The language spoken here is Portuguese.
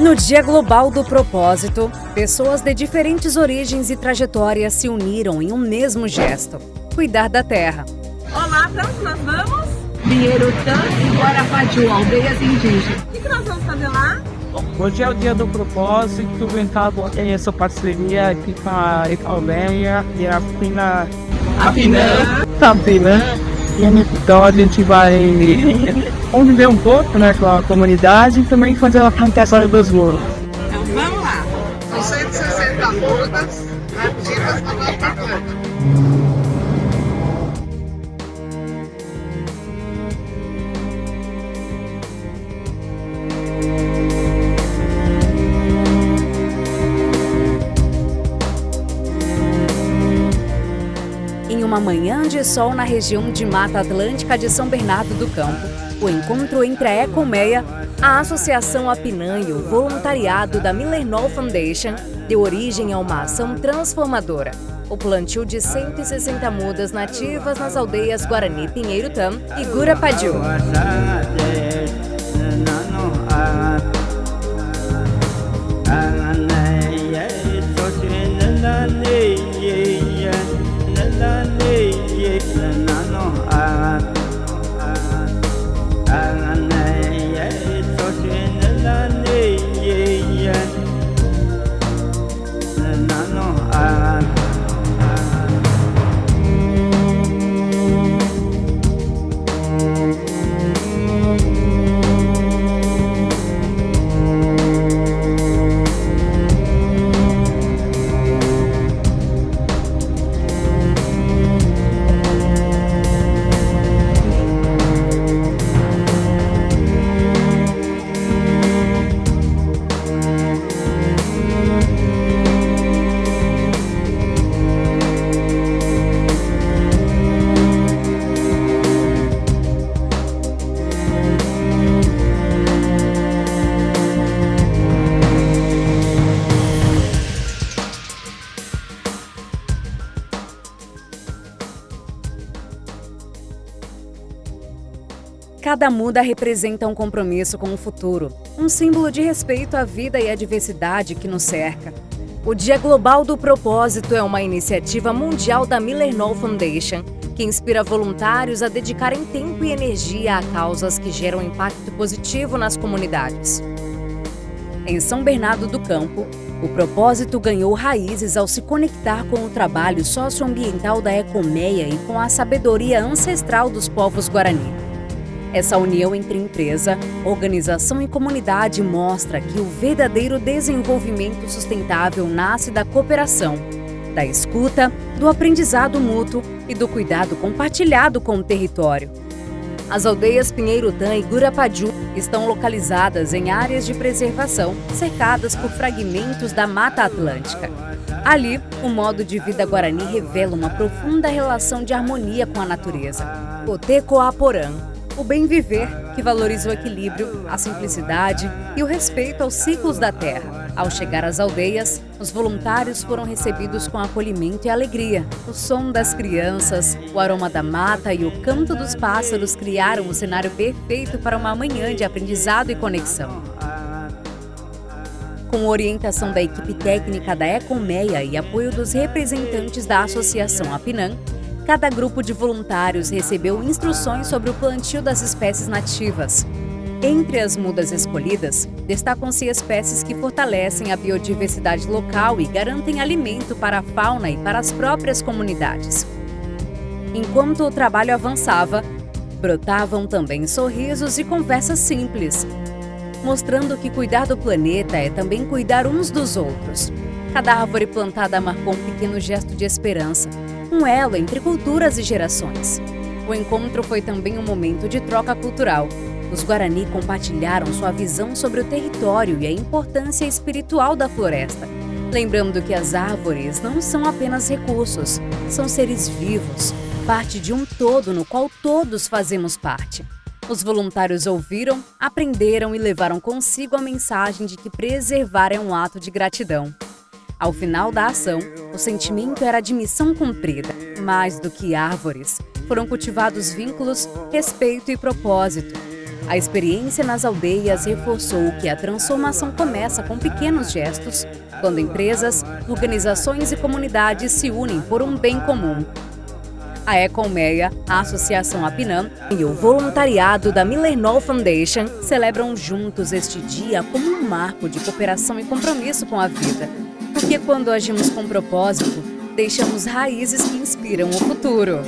No Dia Global do Propósito, pessoas de diferentes origens e trajetórias se uniram em um mesmo gesto: cuidar da terra. Olá, para onde nós vamos? Pinheirutã e Guarapaju, aldeias indígenas. O que nós vamos fazer lá? Hoje é o Dia do Propósito, o Mercado tem essa parceria aqui com a Ecoleia e a Pinã. Então a gente vai conviver um pouco, né, com a comunidade e também fazer a plantação dos muros. Então vamos lá. São 160 mudas nativas da Mata Atlântica. Em uma manhã de sol na região de Mata Atlântica de São Bernardo do Campo, o encontro entre a Ecomeia, a Associação Apinã e o voluntariado da Millernol Foundation deu origem a uma ação transformadora: o plantio de 160 mudas nativas nas aldeias Guarani Pinheirutã e Guarapaju. Cada muda representa um compromisso com o futuro, um símbolo de respeito à vida e à diversidade que nos cerca. O Dia Global do Propósito é uma iniciativa mundial da Millernol Foundation que inspira voluntários a dedicarem tempo e energia a causas que geram impacto positivo nas comunidades. Em São Bernardo do Campo, o propósito ganhou raízes ao se conectar com o trabalho socioambiental da Ecomeia e com a sabedoria ancestral dos povos Guarani. Essa união entre empresa, organização e comunidade mostra que o verdadeiro desenvolvimento sustentável nasce da cooperação, da escuta, do aprendizado mútuo e do cuidado compartilhado com o território. As aldeias Pinheirutã e Guarapaju estão localizadas em áreas de preservação, cercadas por fragmentos da Mata Atlântica. Ali, o modo de vida guarani revela uma profunda relação de harmonia com a natureza. O Tecoaporã, o bem viver, que valoriza o equilíbrio, a simplicidade e o respeito aos ciclos da terra. Ao chegar às aldeias, os voluntários foram recebidos com acolhimento e alegria. O som das crianças, o aroma da mata e o canto dos pássaros criaram um cenário perfeito para uma manhã de aprendizado e conexão. Com orientação da equipe técnica da Ecomeia e apoio dos representantes da Associação Apinã, cada grupo de voluntários recebeu instruções sobre o plantio das espécies nativas. Entre as mudas escolhidas, destacam-se espécies que fortalecem a biodiversidade local e garantem alimento para a fauna e para as próprias comunidades. Enquanto o trabalho avançava, brotavam também sorrisos e conversas simples, mostrando que cuidar do planeta é também cuidar uns dos outros. Cada árvore plantada marcou um pequeno gesto de esperança, um elo entre culturas e gerações. O encontro foi também um momento de troca cultural. Os Guarani compartilharam sua visão sobre o território e a importância espiritual da floresta, lembrando que as árvores não são apenas recursos, são seres vivos, parte de um todo no qual todos fazemos parte. Os voluntários ouviram, aprenderam e levaram consigo a mensagem de que preservar é um ato de gratidão. Ao final da ação, o sentimento era de missão cumprida. Mais do que árvores, foram cultivados vínculos, respeito e propósito. A experiência nas aldeias reforçou que a transformação começa com pequenos gestos, quando empresas, organizações e comunidades se unem por um bem comum. A Ecolmeia, a Associação Apinam e o voluntariado da Millennium Foundation celebram juntos este dia como um marco de cooperação e compromisso com a vida. Porque quando agimos com propósito, deixamos raízes que inspiram o futuro.